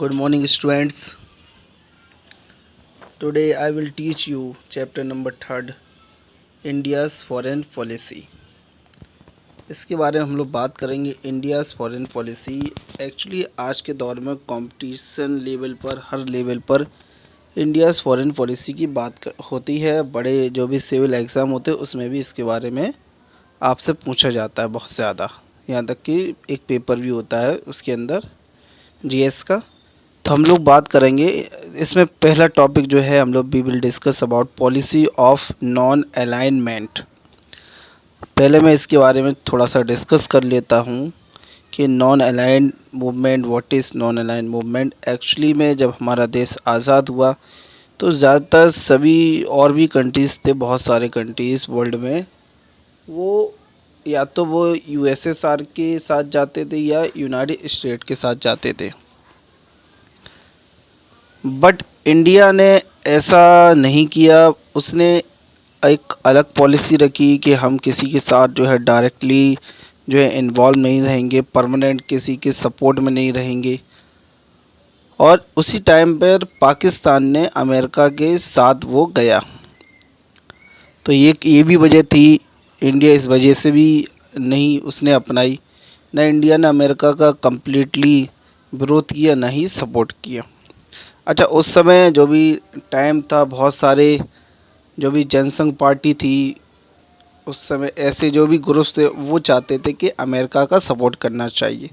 Good morning, students. Today I will teach you chapter number 3, India's Foreign Policy. इसके बारे में हम लोग बात करेंगे। इंडियाज़ फॉरेन पॉलिसी एक्चुअली आज के दौर में कंपटीशन लेवल पर, हर लेवल पर इंडियाज़ फॉरेन पॉलिसी की बात होती है। बड़े जो भी सिविल एग्ज़ाम होते हैं उसमें भी इसके बारे में आपसे पूछा जाता है बहुत ज़्यादा। यहाँ तक कि एक पेपर भी होता है उसके अंदर जीएस का। तो हम लोग बात करेंगे इसमें। पहला टॉपिक जो है हम लोग we will discuss about policy of non alignment. पहले मैं इसके बारे में थोड़ा सा डिस्कस कर लेता हूँ कि non align movement, what is non align movement. Actually में जब हमारा देश आज़ाद हुआ तो ज़्यादातर सभी और भी कंट्रीज़ थे, बहुत सारे कंट्रीज़ वर्ल्ड में, वो या तो वो यूएसएसआर के साथ जाते थे या यूनाइटेड स्टेट के साथ जाते थे। बट इंडिया ने ऐसा नहीं किया। उसने एक अलग पॉलिसी रखी कि हम किसी के साथ जो है डायरेक्टली जो है इन्वॉल्व नहीं रहेंगे, परमानेंट किसी के सपोर्ट में नहीं रहेंगे। और उसी टाइम पर पाकिस्तान ने अमेरिका के साथ वो गया। तो ये भी वजह थी। इंडिया इस वजह से भी नहीं उसने अपनाई। ना इंडिया ने अमेरिका का कम्प्लीटली विरोध किया, ना ही सपोर्ट किया। अच्छा, उस समय जो भी टाइम था, बहुत सारे जो भी जनसंघ पार्टी थी उस समय, ऐसे जो भी ग्रुप्स थे वो चाहते थे कि अमेरिका का सपोर्ट करना चाहिए।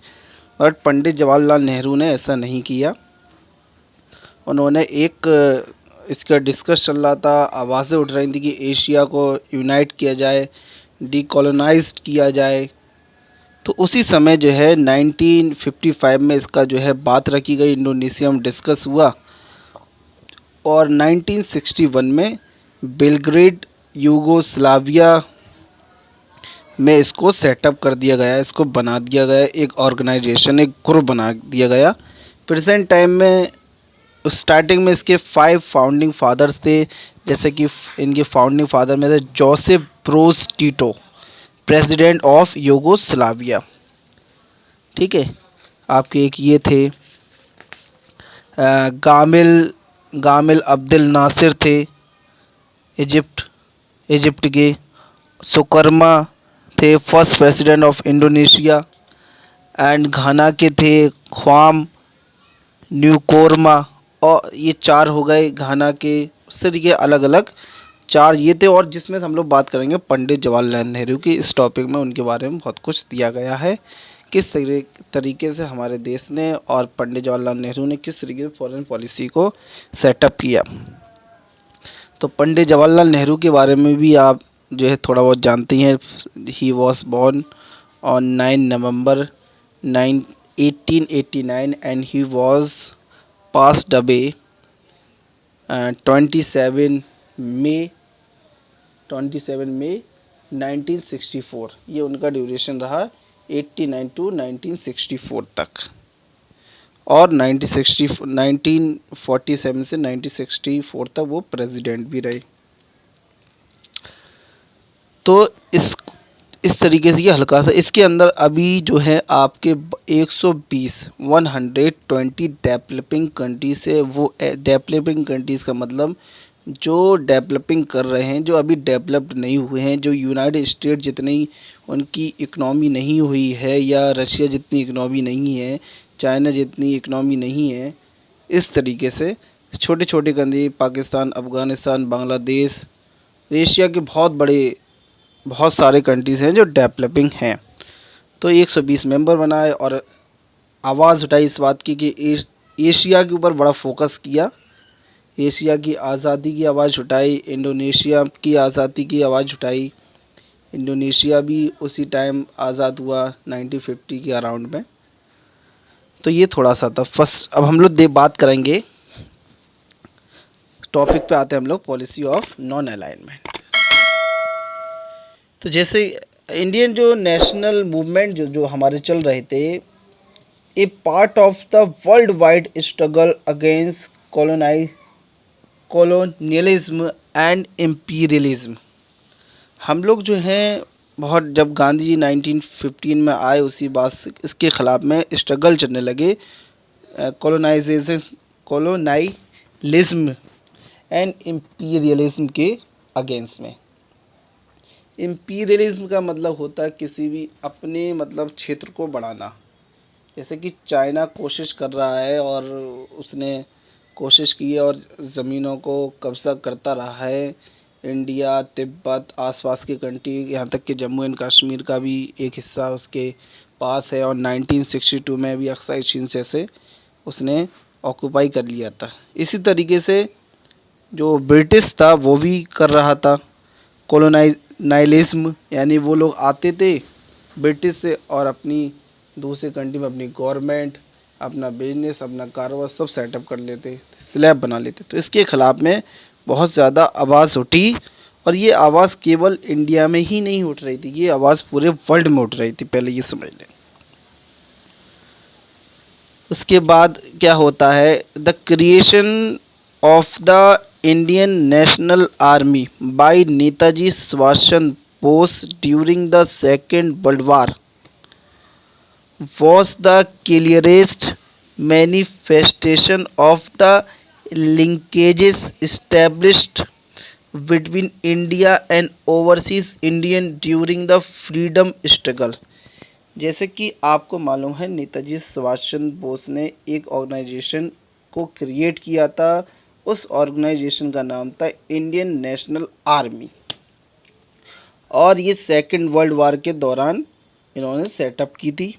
बट पंडित जवाहरलाल नेहरू ने ऐसा नहीं किया। उन्होंने इसका डिस्कस चल रहा था, आवाज़ें उठ रही थी कि एशिया को यूनाइट किया जाए, डीकोलोनाइज्ड किया जाए। तो उसी समय जो है 1955 में इसका जो है बात रखी गई, इंडोनेशिया में डिस्कस हुआ। और 1961 में बेलग्रेड यूगोस्लाविया में इसको सेटअप कर दिया गया, इसको बना दिया गया, एक ऑर्गेनाइजेशन, एक ग्रुप बना दिया गया। प्रेजेंट टाइम में स्टार्टिंग में इसके 5 फाउंडिंग फादर्स थे। जैसे कि इनके फाउंडिंग फादर में थे Joseph Broz Tito, president of Yugoslavia. ठीक है, आपके एक ये थे गामिल गामिल अब्दुल नासिर थे, इजिप्ट के। सुकर्मा थे first president of Indonesia. And Ghana के थे ख्वाम न्यूकोरमा। और ये 4 हो गए घाना के। उससे ये अलग अलग 4 ये थे। और जिसमें हम लोग बात करेंगे पंडित जवाहरलाल नेहरू की। इस टॉपिक में उनके बारे में बहुत कुछ दिया गया है, किस तरीके से हमारे देश ने और पंडित जवाहरलाल नेहरू ने किस तरीके से फॉरेन पॉलिसी को सेटअप किया। तो पंडित जवाहरलाल नेहरू के बारे में भी आप जो है थोड़ा बहुत जानते हैं। He was born on 9 November 1889 and he was passed away 27 मई 1964। ये उनका ड्यूरेशन रहा 89 टू 1964 तक। और 1947 से 1964 तक वो प्रेसिडेंट भी रहे। तो इस तरीके से ये हल्का सा इसके अंदर अभी जो है आपके 120 डेवलपिंग कंट्रीज है। वो डेवलपिंग कंट्रीज़ का मतलब जो डेवलपिंग कर रहे हैं, जो अभी डेवलप्ड नहीं हुए हैं, जो यूनाइटेड स्टेट जितनी उनकी इकनॉमी नहीं हुई है, या रशिया जितनी इकनॉमी नहीं है, चाइना जितनी इकनॉमी नहीं है, इस तरीके से छोटे छोटे कंट्री, पाकिस्तान, अफ़गानिस्तान, बांग्लादेश, एशिया के बहुत सारे कंट्रीज़ हैं जो डेवलपिंग हैं। तो 120 मेंबर बनाए और आवाज़ उठाई इस बात की कि एशिया के ऊपर बड़ा फोकस किया। एशिया की आज़ादी की आवाज़ उठाई, इंडोनेशिया की आज़ादी की आवाज़ उठाई। इंडोनेशिया भी उसी टाइम आज़ाद हुआ 1950 के अराउंड में। तो ये थोड़ा सा था फर्स्ट। अब हम लोग बात करेंगे, टॉपिक पे आते हैं हम लोग, पॉलिसी ऑफ नॉन अलाइनमेंट। तो जैसे इंडियन जो नेशनल मूवमेंट जो हमारे चल रहे थे, a part of the world wide struggle against colonialism and imperialism. हम लोग जो हैं बहुत, जब गांधी जी 1915 में आए, उसी बात से इसके ख़िलाफ़ में स्ट्रगल चलने लगे। कॉलोनाइजेशन, कॉलोनाइलिज्म एंड इम्पीरियलिज्म के अगेंस्ट में। इम्पीरियलिज्म का मतलब होता है किसी भी अपने मतलब क्षेत्र को बढ़ाना। जैसे कि चाइना कोशिश कर रहा है और उसने कोशिश की है और ज़मीनों को कब्ज़ा करता रहा है। इंडिया, तिब्बत, आसपास के कंट्री, यहाँ तक कि जम्मू एंड कश्मीर का भी एक हिस्सा उसके पास है। और 1962 में भी अक्साई चीन से उसने ऑक्यूपाई कर लिया था। इसी तरीके से जो ब्रिटिश था वो भी कर रहा था कॉलोनाइलिज्म, यानी वो लोग आते थे ब्रिटिश से और अपनी दूसरे कंट्री में अपनी गवर्नमेंट, अपना बिजनेस, अपना कारोबार सब सेटअप कर लेते, स्लैब बना लेते। तो इसके ख़िलाफ़ में बहुत ज़्यादा आवाज़ उठी और ये आवाज़ केवल इंडिया में ही नहीं उठ रही थी, ये आवाज़ पूरे वर्ल्ड में उठ रही थी, पहले ये समझ लें। उसके बाद क्या होता है, the creation of the Indian National Army by Netaji Subhash Chandra Bose during the second world war was the clearest manifestation of the linkages established between India and overseas Indian during the freedom struggle। जैसे कि आपको मालूम है नेताजी सुभाष चंद्र बोस ने एक ऑर्गेनाइजेशन को create किया था। उस ऑर्गेनाइजेशन का नाम था इंडियन नेशनल आर्मी और ये सेकेंड वर्ल्ड वार के दौरान इन्होंने सेटअप की थी।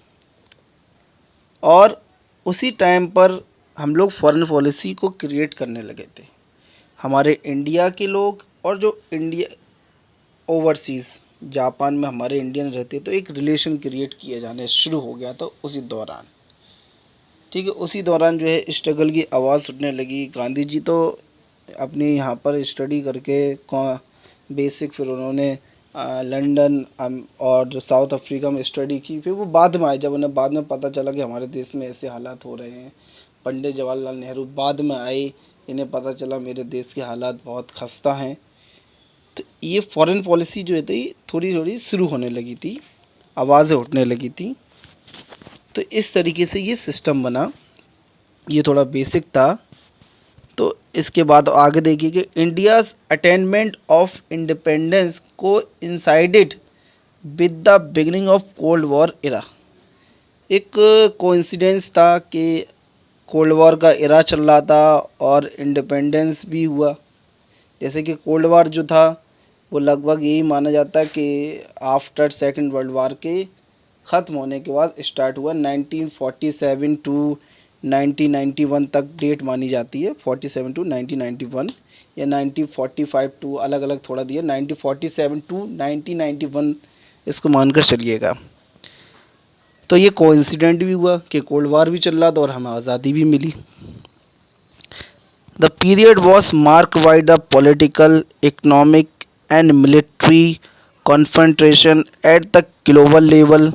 और उसी टाइम पर हम लोग फॉरेन पॉलिसी को क्रिएट करने लगे थे, हमारे इंडिया के लोग और जो इंडिया ओवरसीज़ जापान में हमारे इंडियन रहते, तो एक रिलेशन क्रिएट किया जाने शुरू हो गया था उसी दौरान। ठीक है, उसी दौरान जो है स्ट्रगल की आवाज़ उठने लगी। गांधी जी तो अपने यहाँ पर स्टडी करके बेसिक, फिर उन्होंने लंदन और साउथ अफ्रीका में स्टडी की। फिर वो बाद में आए, जब उन्हें बाद में पता चला कि हमारे देश में ऐसे हालात हो रहे हैं। पंडित जवाहरलाल नेहरू बाद में आए, इन्हें पता चला मेरे देश के हालात बहुत खस्ता हैं। तो ये फॉरेन पॉलिसी जो थी थोड़ी थोड़ी शुरू होने लगी थी, आवाज़ें उठने लगी थी। तो इस तरीके से ये सिस्टम बना, ये थोड़ा बेसिक था। तो इसके बाद आगे देखिए कि इंडियाज़ अटेनमेंट ऑफ इंडिपेंडेंस को coincided with the beginning of cold war era. एक कोइंसिडेंस था कि कोल्ड वॉर का एरा चल रहा था और इंडिपेंडेंस भी हुआ। जैसे कि कोल्ड वॉर जो था वो लगभग यही माना जाता है कि आफ्टर सेकंड वर्ल्ड वॉर के ख़त्म होने के बाद स्टार्ट हुआ। 1947 टू 1991 तक डेट मानी जाती है, 47 टू 1991 या 1945 टू, अलग अलग थोड़ा दिया, 1947 टू 1991 इसको मानकर चलिएगा। तो ये कोइंसिडेंट भी हुआ कि कोल्ड वार भी चल रहा था और हमें आज़ादी भी मिली। The period was marked by the political, economic and military confrontation at the global level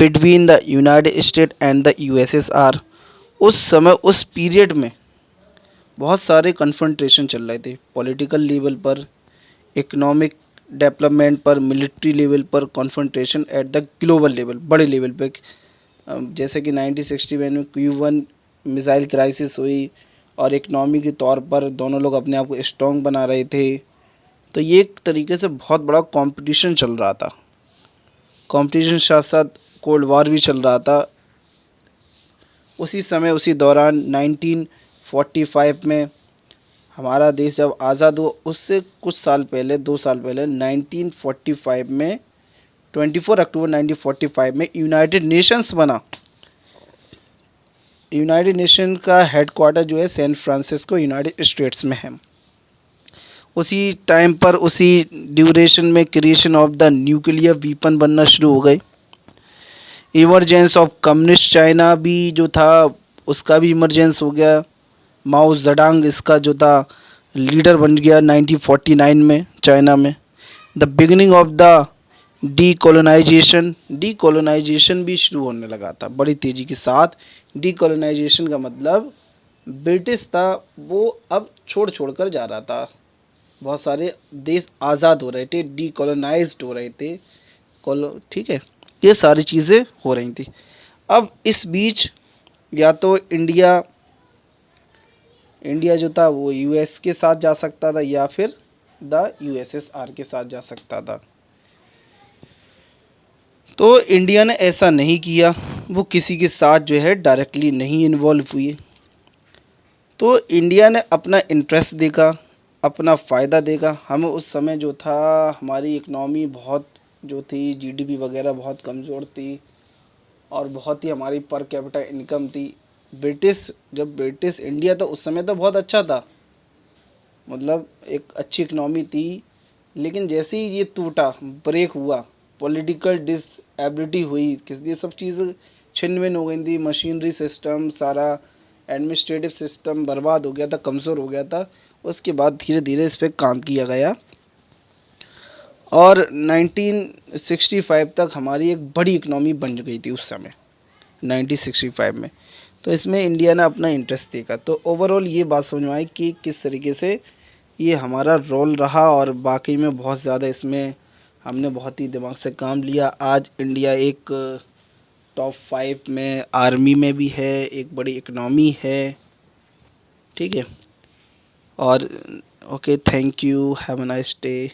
between the United State and the USSR. उस समय, उस पीरियड में बहुत सारे कन्फ्रंटेशन चल रहे थे, पॉलिटिकल लेवल पर, इकोनॉमिक डेवलपमेंट पर, मिलिट्री लेवल पर confrontation at the global level, बड़े लेवल पे। जैसे कि 1961 में क्यूबन मिसाइल क्राइसिस हुई और इकनॉमी के तौर पर दोनों लोग अपने आप को स्ट्रॉन्ग बना रहे थे। तो ये एक तरीके से बहुत बड़ा कंपटीशन चल रहा था। कंपटीशन साथ साथ कोल्ड वॉर भी चल रहा था। उसी समय, उसी दौरान 1945 में हमारा देश जब आज़ाद हुआ, उससे कुछ साल पहले, 2 साल पहले, 1945 में 24 अक्टूबर 1945 में यूनाइटेड नेशंस बना। यूनाइटेड नेशन का हेडक्वार्टर जो है सैन फ्रांसिस्को यूनाइटेड स्टेट्स में है। उसी टाइम पर, उसी ड्यूरेशन में creation of the nuclear weapon बनना शुरू हो गए। इमरजेंस ऑफ कम्युनिस्ट चाइना भी जो था उसका भी इमरजेंस हो गया। माओ जेडोंग इसका जो था लीडर बन गया 1949 में चाइना में। The beginning of the decolonisation भी शुरू होने लगा था बड़ी तेज़ी के साथ। डीकोलोनाइजेशन का मतलब ब्रिटिश था वो अब छोड़ कर जा रहा था, बहुत सारे देश आज़ाद हो रहे थे, डीकोलोनाइज्ड हो रहे थे, ठीक है, ये सारी चीज़ें हो रही थी। अब इस बीच या तो इंडिया इंडिया जो था वो यूएस के साथ जा सकता था या फिर द यूएसएसआर के साथ जा सकता था। तो इंडिया ने ऐसा नहीं किया, वो किसी के साथ जो है डायरेक्टली नहीं इन्वॉल्व हुई। तो इंडिया ने अपना इंटरेस्ट देखा, अपना फ़ायदा देखा। हमें उस समय जो था हमारी इकनॉमी बहुत जो थी, जीडीपी वगैरह बहुत कमज़ोर थी और बहुत ही हमारी पर कैपिटा इनकम थी। जब ब्रिटिश इंडिया था उस समय तो बहुत अच्छा था, मतलब एक अच्छी इकनॉमी थी। लेकिन जैसे ही ये टूटा, ब्रेक हुआ, पॉलिटिकल डिसएबिलिटी हुई, ये सब चीज़ छिन भिन हो गई थी। मशीनरी सिस्टम सारा, एडमिनिस्ट्रेटिव सिस्टम बर्बाद हो गया था, कमज़ोर हो गया था। उसके बाद धीरे धीरे इस पर काम किया गया और 1965 तक हमारी एक बड़ी इकनॉमी बन गई थी उस समय, 1965 में। तो इसमें इंडिया ने अपना इंटरेस्ट देखा। तो ओवरऑल ये बात समझ में आई कि किस तरीके से ये हमारा रोल रहा और बाकी में बहुत ज़्यादा इसमें हमने बहुत ही दिमाग से काम लिया। आज इंडिया एक टॉप 5 में आर्मी में भी है, एक बड़ी इकनॉमी है, ठीक है। और okay, thank you, have a nice day.